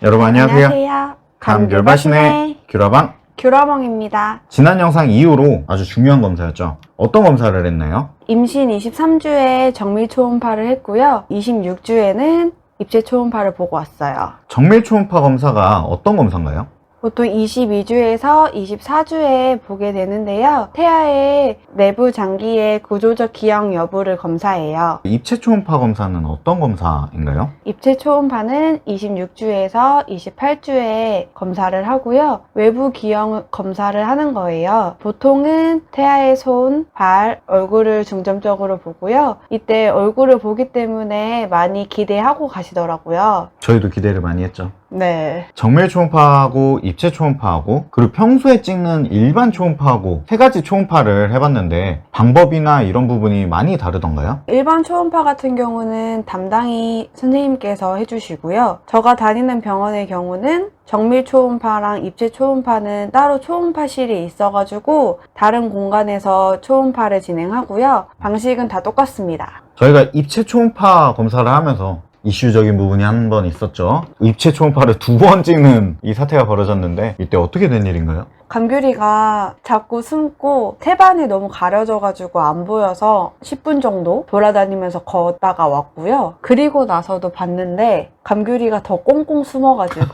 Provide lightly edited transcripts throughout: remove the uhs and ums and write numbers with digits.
여러분 안녕하세요. 안녕하세요. 감귤바신의 귤화방. 귤화방입니다. 지난 영상 이후로 아주 중요한 검사였죠. 어떤 검사를 했나요? 임신 23주에 정밀 초음파를 했고요. 26주에는 입체 초음파를 보고 왔어요. 정밀 초음파 검사가 어떤 검사인가요? 보통 22주에서 24주에 보게 되는데요. 태아의 내부 장기의 구조적 기형 여부를 검사해요. 입체 초음파 검사는 어떤 검사인가요? 입체 초음파는 26주에서 28주에 검사를 하고요. 외부 기형 검사를 하는 거예요. 보통은 태아의 손, 발, 얼굴을 중점적으로 보고요. 이때 얼굴을 보기 때문에 많이 기대하고 가시더라고요. 저희도 기대를 많이 했죠. 네. 정밀 초음파하고 입체 초음파하고 그리고 평소에 찍는 일반 초음파하고 세 가지 초음파를 해봤는데 방법이나 이런 부분이 많이 다르던가요? 일반 초음파 같은 경우는 담당이 선생님께서 해주시고요. 제가 다니는 병원의 경우는 정밀 초음파랑 입체 초음파는 따로 초음파실이 있어가지고 다른 공간에서 초음파를 진행하고요. 방식은 다 똑같습니다. 저희가 입체 초음파 검사를 하면서 이슈적인 부분이 한 번 있었죠. 입체 초음파를 2번 찍는 이 사태가 벌어졌는데 이때 어떻게 된 일인가요? 감귤이가 자꾸 숨고 태반이 너무 가려져가지고 안 보여서 10분 정도 돌아다니면서 걷다가 왔고요. 그리고 나서도 봤는데 감귤이가 더 꽁꽁 숨어가지고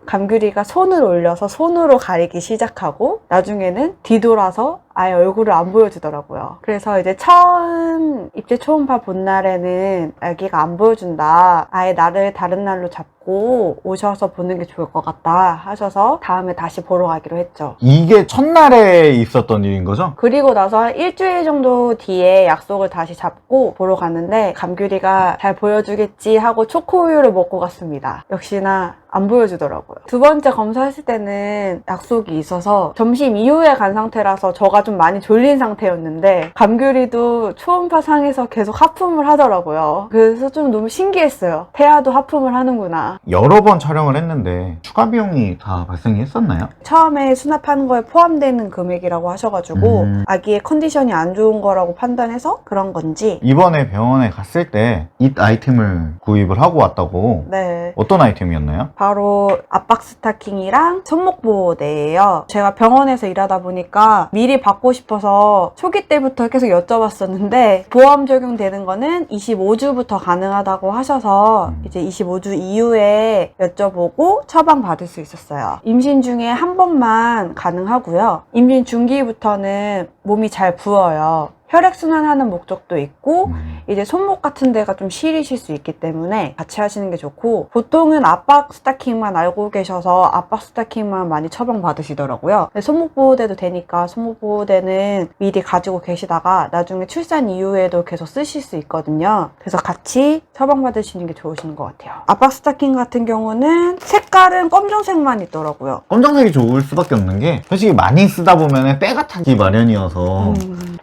감귤이가 손을 올려서 손으로 가리기 시작하고 나중에는 뒤돌아서 아예 얼굴을 안 보여주더라고요. 그래서 이제 처음 입체 초음파 본 날에는 아기가 안 보여준다. 아예 나를 다른 날로 잡고 오셔서 보는 게 좋을 것 같다 하셔서 다음에 다시 보러 가기로 했죠. 이게 첫날에 있었던 일인 거죠? 그리고 나서 한 일주일 정도 뒤에 약속을 다시 잡고 보러 갔는데 감귤이가 잘 보여주겠지 하고 초코우유를 먹고 갔습니다. 역시나 안 보여주더라고요. 두 번째 검사했을 때는 약속이 있어서 점심 이후에 간 상태라서 저가 좀 많이 졸린 상태였는데 감귤이도 초음파 상에서 계속 하품을 하더라고요. 그래서 좀 너무 신기했어요. 태아도 하품을 하는구나. 여러 번 촬영을 했는데 추가 비용이 다 발생이 했었나요? 처음에 수납하는 거에 포함되는 금액이라고 하셔가지고 아기의 컨디션이 안 좋은 거라고 판단해서 그런 건지. 이번에 병원에 갔을 때 이 아이템을 구입을 하고 왔다고. 네. 어떤 아이템이었나요? 바로 압박 스타킹이랑 손목 보호대예요. 제가 병원에서 일하다 보니까 미리 받고 싶어서 초기 때부터 계속 여쭤봤었는데 보험 적용되는 거는 25주부터 가능하다고 하셔서 이제 25주 이후에 여쭤보고 처방 받을 수 있었어요. 임신 중에 한 번만 가능하고요. 임신 중기부터는 몸이 잘 부어요. 혈액순환하는 목적도 있고 이제 손목 같은 데가 좀 시리실 수 있기 때문에 같이 하시는 게 좋고 보통은 압박 스타킹만 알고 계셔서 압박 스타킹만 많이 처방 받으시더라고요. 손목 보호대도 되니까 손목 보호대는 미리 가지고 계시다가 나중에 출산 이후에도 계속 쓰실 수 있거든요. 그래서 같이 처방 받으시는 게 좋으신 것 같아요. 압박 스타킹 같은 경우는 색깔은 검정색만 있더라고요. 검정색이 좋을 수밖에 없는 게 솔직히 많이 쓰다 보면 때가 타기 마련이어서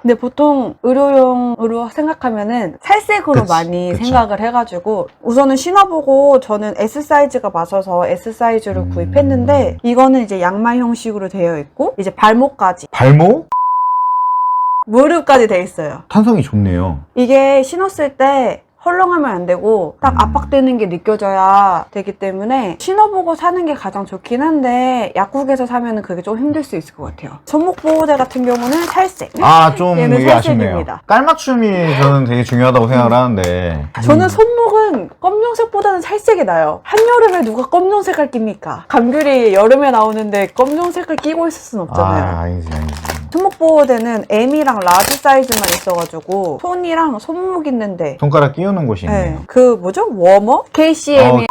근데 보통 의료용으로 생각하면은 살색으로 그치, 많이 그쵸. 생각을 해가지고 우선은 신어보고 저는 S 사이즈가 맞아서 S 사이즈를 구입했는데 이거는 이제 양말 형식으로 되어 있고 이제 발목까지 발목? 무릎까지 돼 있어요. 탄성이 좋네요. 이게 신었을 때 헐렁하면 안 되고 딱 압박되는 게 느껴져야 되기 때문에 신어보고 사는 게 가장 좋긴 한데 약국에서 사면은 그게 좀 힘들 수 있을 것 같아요. 손목 보호대 같은 경우는 살색. 좀 얘는 이게 아쉽네요. 살색입니다. 깔맞춤이 저는 되게 중요하다고 생각을 하는데 저는 손목은 검정색보다는 살색이 나요. 한여름에 누가 검정색을 낍니까? 감귤이 여름에 나오는데 검정색을 끼고 있을 순 없잖아요. 아니지. 손목 보호대는 M이랑 라지 사이즈만 있어가지고 손이랑 손목 있는데 손가락 끼우는 곳이 있네요. 네. 그 뭐죠? 워머? KCM이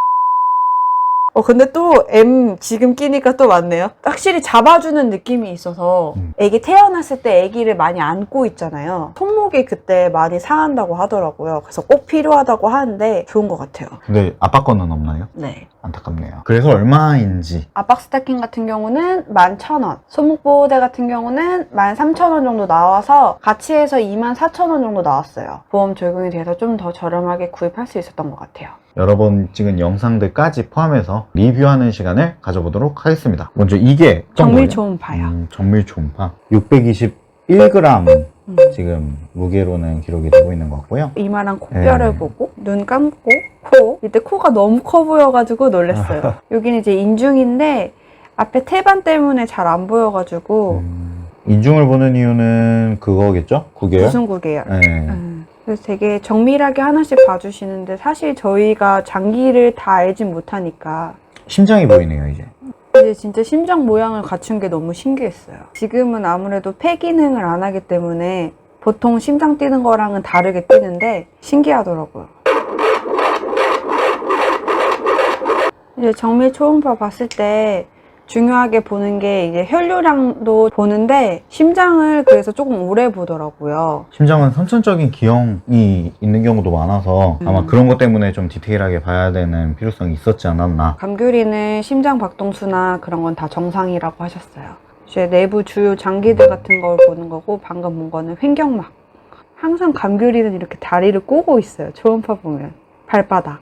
근데 또 M 지금 끼니까 또 맞네요. 확실히 잡아주는 느낌이 있어서 애기 태어났을 때 애기를 많이 안고 있잖아요. 손목이 그때 많이 상한다고 하더라고요. 그래서 꼭 필요하다고 하는데 좋은 것 같아요. 근데 아빠 거는 없나요? 네. 안타깝네요. 그래서 얼마인지. 압박 스타킹 같은 경우는 11,000원, 손목 보호대 같은 경우는 13,000원 정도 나와서 같이 해서 24,000원 정도 나왔어요. 보험 적용이 돼서 좀 더 저렴하게 구입할 수 있었던 것 같아요. 여러 번 찍은 영상들까지 포함해서 리뷰하는 시간을 가져보도록 하겠습니다. 먼저 이게 정밀 초음파요. 정밀 초음파 621g 지금 무게로는 기록이 되고 있는 것 같고요. 이마랑 코뼈를 네. 보고 눈 감고 코 이때 코가 너무 커 보여가지고 놀랐어요. 여기는 이제 인중인데 앞에 태반 때문에 잘 안 보여가지고 인중을 보는 이유는 그거겠죠? 구개열? 무슨 구개열? 네. 그래서 되게 정밀하게 하나씩 봐주시는데 사실 저희가 장기를 다 알진 못하니까 심장이 보이네요, 이제. 이제 진짜 심장 모양을 갖춘 게 너무 신기했어요. 지금은 아무래도 폐 기능을 안 하기 때문에 보통 심장 뛰는 거랑은 다르게 뛰는데 신기하더라고요. 이제 정밀 초음파 봤을 때 중요하게 보는 게 이제 혈류량도 보는데 심장을 그래서 조금 오래 보더라고요. 심장은 선천적인 기형이 있는 경우도 많아서 아마 그런 것 때문에 좀 디테일하게 봐야 되는 필요성이 있었지 않았나. 감귤이는 심장 박동수나 그런 건 다 정상이라고 하셨어요. 이제 내부 주요 장기들 같은 걸 보는 거고 방금 본 거는 횡격막. 항상 감귤이는 이렇게 다리를 꼬고 있어요. 초음파 보면. 발바닥.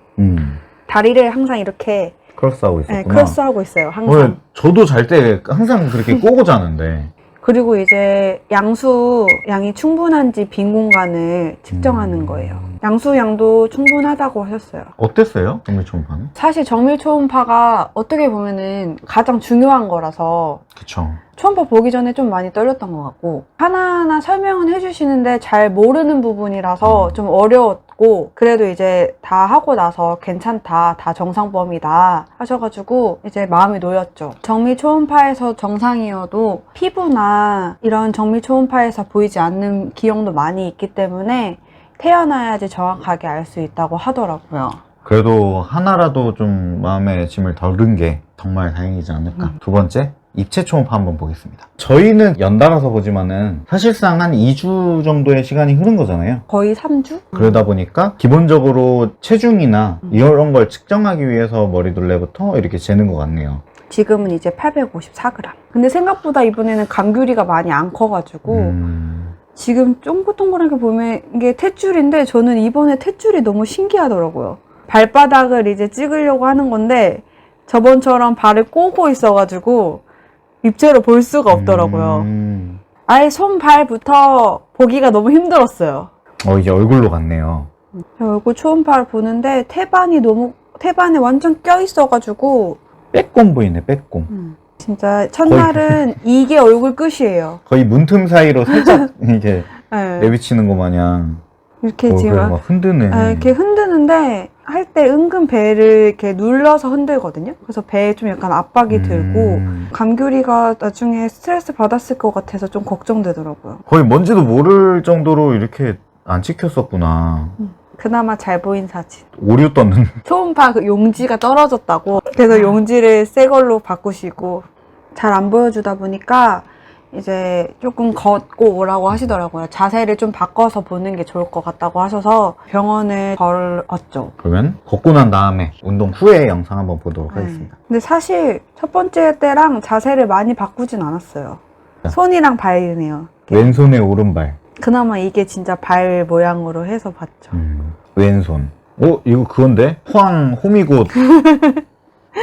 다리를 항상 이렇게 크로스하고 있었구나. 네, 크로스하고 있어요. 항상. 원래 저도 잘 때 항상 그렇게 꼬고 자는데. 그리고 이제 양수 양이 충분한지 빈 공간을 측정하는 거예요. 양수 양도 충분하다고 하셨어요. 어땠어요? 정밀 초음파는? 사실 정밀 초음파가 어떻게 보면은 가장 중요한 거라서 그쵸. 초음파 보기 전에 좀 많이 떨렸던 것 같고 하나하나 설명은 해주시는데 잘 모르는 부분이라서 좀 어려웠고 그래도 이제 다 하고 나서 괜찮다, 다 정상 범위다 하셔가지고 이제 마음이 놓였죠. 정밀 초음파에서 정상이어도 피부나 이런 정밀 초음파에서 보이지 않는 기형도 많이 있기 때문에 태어나야지 정확하게 알 수 있다고 하더라고요. 그래도 하나라도 좀 마음의 짐을 덜은 게 정말 다행이지 않을까. 두 번째, 입체 초음파 한번 보겠습니다. 저희는 연달아서 보지만은 사실상 한 2주 정도의 시간이 흐른 거잖아요. 거의 3주? 그러다 보니까 기본적으로 체중이나 이런 걸 측정하기 위해서 머리둘레부터 이렇게 재는 것 같네요. 지금은 이제 854g. 근데 생각보다 이번에는 감귤이가 많이 안 커가지고 지금 쫑긋쫑긋하게 보면 이게 탯줄인데 저는 이번에 탯줄이 너무 신기하더라고요. 발바닥을 이제 찍으려고 하는 건데 저번처럼 발을 꼬고 있어가지고 입체로 볼 수가 없더라고요. 아예 손, 발부터 보기가 너무 힘들었어요. 이제 얼굴로 갔네요. 얼굴 초음파를 보는데 태반에 완전 껴있어가지고 빼꼼 보이네, 빼꼼. 진짜 첫날은 이게 얼굴 끝이에요. 거의 문틈 사이로 살짝 이렇게 네. 내비치는 것 마냥 이렇게 얼굴을 지금 막 흔드네. 이렇게 흔드는데 할 때 은근 배를 이렇게 눌러서 흔들거든요. 그래서 배에 좀 약간 압박이 들고 감귤이가 나중에 스트레스 받았을 것 같아서 좀 걱정되더라고요. 거의 뭔지도 모를 정도로 이렇게 안 찍혔었구나. 그나마 잘 보인 사진. 오류 떴는. 초음파 그 용지가 떨어졌다고. 그래서 용지를 새 걸로 바꾸시고 잘 안 보여주다 보니까 이제 조금 걷고 오라고 하시더라고요. 자세를 좀 바꿔서 보는 게 좋을 것 같다고 하셔서 병원을 걸었죠. 그러면 걷고 난 다음에 운동 후에 영상 한번 보도록 하겠습니다. 근데 사실 첫 번째 때랑 자세를 많이 바꾸진 않았어요. 손이랑 발이네요. 왼손에 오른발. 그나마 이게 진짜 발 모양으로 해서 봤죠. 왼손. 이거 그건데? 포항 호미곶.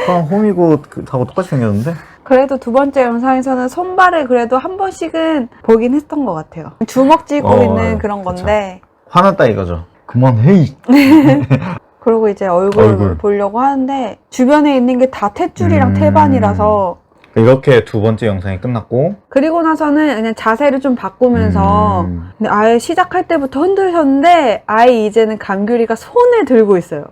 포항 호미곶하고 똑같이 생겼는데? 그래도 두 번째 영상에서는 손발을 그래도 한 번씩은 보긴 했던 것 같아요. 주먹 쥐고 있는 그런 그쵸. 건데. 화났다 이거죠. 그만해. 그리고 이제 얼굴 보려고 하는데 주변에 있는 게 다 탯줄이랑 태반이라서 이렇게 두 번째 영상이 끝났고 그리고 나서는 그냥 자세를 좀 바꾸면서 근데 아예 시작할 때부터 흔드셨는데 아예 이제는 감귤이가 손을 들고 있어요.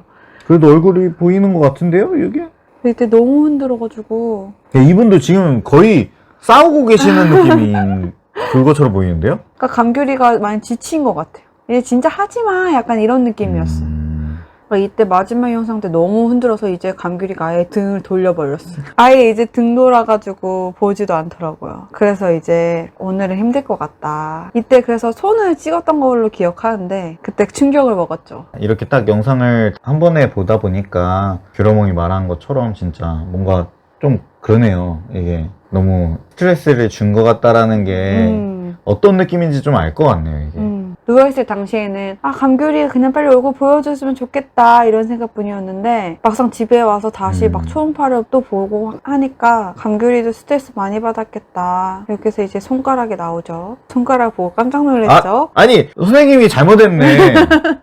그래도 얼굴이 보이는 것 같은데요, 여기? 이때 너무 흔들어가지고 이분도 지금 거의 싸우고 계시는 느낌인 그것처럼 보이는데요? 그러니까 감귤이가 많이 지친 것 같아요. 이제 진짜 하지마 약간 이런 느낌이었어. 그러니까 이때 마지막 영상 때 너무 흔들어서 이제 감귤이가 아예 등을 돌려버렸어요. 아예 이제 등 돌아가지고 보지도 않더라고요. 그래서 이제 오늘은 힘들 것 같다. 이때 그래서 손을 찍었던 걸로 기억하는데 그때 충격을 먹었죠. 이렇게 딱 영상을 한 번에 보다 보니까 규러몽이 말한 것처럼 진짜 뭔가 좀 그러네요. 이게 너무 스트레스를 준 것 같다라는 게 어떤 느낌인지 좀 알 것 같네요, 이게. 누워있을 당시에는 감귤이가 그냥 빨리 얼굴 보여줬으면 좋겠다 이런 생각뿐이었는데 막상 집에 와서 다시 막 초음파를 또 보고 하니까 감귤이도 스트레스 많이 받았겠다. 이렇게 해서 이제 손가락이 나오죠. 손가락 보고 깜짝 놀랐죠. 아니 선생님이 잘못했네.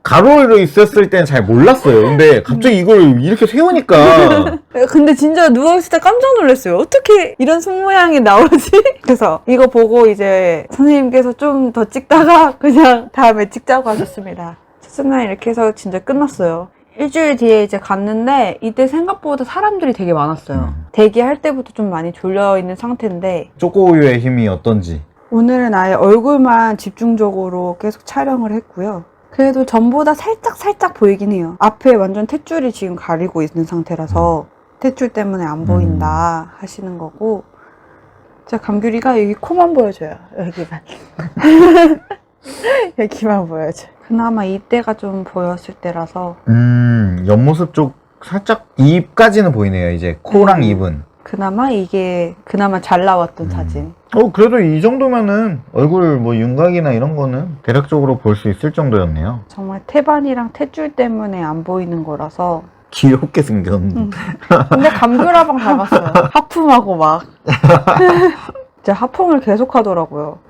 가로로 있었을 땐 잘 몰랐어요. 근데 갑자기 이걸 이렇게 세우니까 근데 진짜 누워있을 때 깜짝 놀랐어요. 어떻게 이런 손 모양이 나오지? 그래서 이거 보고 이제 선생님께서 좀 더 찍다가 그냥 다음에 찍자고 하셨습니다. 첫째 날 이렇게 해서 진짜 끝났어요. 일주일 뒤에 이제 갔는데 이때 생각보다 사람들이 되게 많았어요. 대기할 때부터 좀 많이 졸려있는 상태인데 초코우유의 힘이 어떤지. 오늘은 아예 얼굴만 집중적으로 계속 촬영을 했고요. 그래도 전보다 살짝 보이긴 해요. 앞에 완전 탯줄이 지금 가리고 있는 상태라서 탯줄 때문에 안 보인다 하시는 거고, 자, 감귤이가 여기 코만 보여줘요. 여기만. 여기만 보여줘요. 그나마 이때가 좀 보였을 때라서. 옆모습 쪽 살짝 입까지는 보이네요. 이제 코랑 입은. 그나마 이게 잘 나왔던 사진. 그래도 이 정도면은 얼굴 뭐 윤곽이나 이런 거는 대략적으로 볼 수 있을 정도였네요. 정말 태반이랑 탯줄 때문에 안 보이는 거라서. 귀엽게 생겼는데. 근데 감귤아방 닮았어요. 하품하고 막. 진짜 하품을 계속 하더라고요.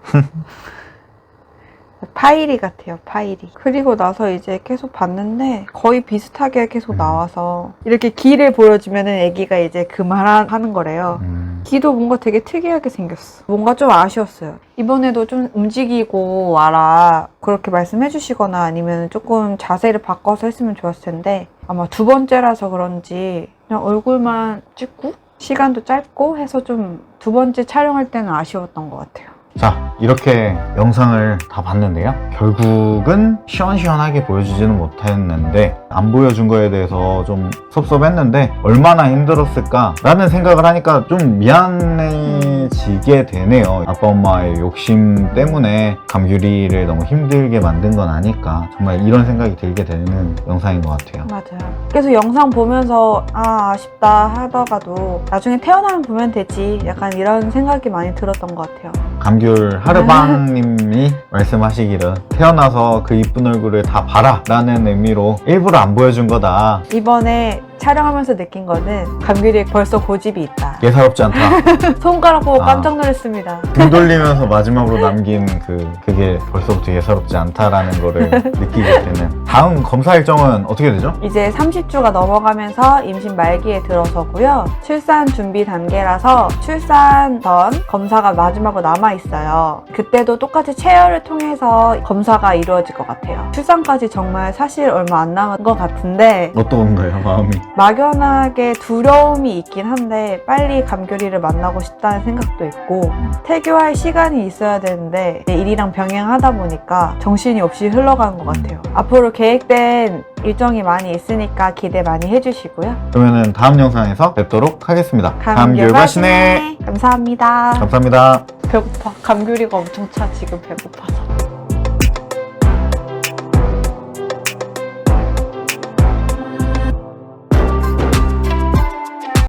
파이리 같아요, 파이리. 그리고 나서 이제 계속 봤는데 거의 비슷하게 계속 나와서 이렇게 귀를 보여주면은 애기가 이제 그만하는 거래요. 귀도 뭔가 되게 특이하게 생겼어. 뭔가 좀 아쉬웠어요. 이번에도 좀 움직이고 와라 그렇게 말씀해 주시거나 아니면 조금 자세를 바꿔서 했으면 좋았을 텐데 아마 두 번째라서 그런지 그냥 얼굴만 찍고 시간도 짧고 해서 좀 두 번째 촬영할 때는 아쉬웠던 것 같아요. 자, 이렇게 영상을 다 봤는데요. 결국은 시원시원하게 보여주지는 못했는데 안 보여준 거에 대해서 좀 섭섭했는데 얼마나 힘들었을까라는 생각을 하니까 좀 미안해지게 되네요. 아빠 엄마의 욕심 때문에 감귤이를 너무 힘들게 만든 건 아닐까. 정말 이런 생각이 들게 되는 영상인 것 같아요. 맞아요. 계속 영상 보면서 아쉽다 하다가도 나중에 태어나면 보면 되지 약간 이런 생각이 많이 들었던 것 같아요. 감귤 하르방님이 말씀하시기를 태어나서 그 이쁜 얼굴을 다 봐라 라는 의미로 일부러 안 보여준 거다. 이번에 촬영하면서 느낀 거는 감귤이에 벌써 고집이 있다. 예사롭지 않다. 손가락 보고 깜짝 놀랐습니다. 등 돌리면서 마지막으로 남긴 그게 벌써부터 예사롭지 않다라는 거를 느끼게 되는. 다음 검사 일정은 어떻게 되죠? 이제 30주가 넘어가면서 임신 말기에 들어서고요. 출산 준비 단계라서 출산 전 검사가 마지막으로 남아있어요. 그때도 똑같이 체열을 통해서 검사가 이루어질 것 같아요. 출산까지 정말 사실 얼마 안 남은 것 같은데 어떤가요, 마음이? 막연하게 두려움이 있긴 한데 빨리 감귤이를 만나고 싶다는 생각도 있고 태교할 시간이 있어야 되는데 일이랑 병행하다 보니까 정신이 없이 흘러가는 것 같아요. 앞으로 계획된 일정이 많이 있으니까 기대 많이 해주시고요. 그러면은 다음 영상에서 뵙도록 하겠습니다. 감귤 맛이네. 감사합니다. 감사합니다. 배고파. 감귤이가 엄청 차 지금 배고파서.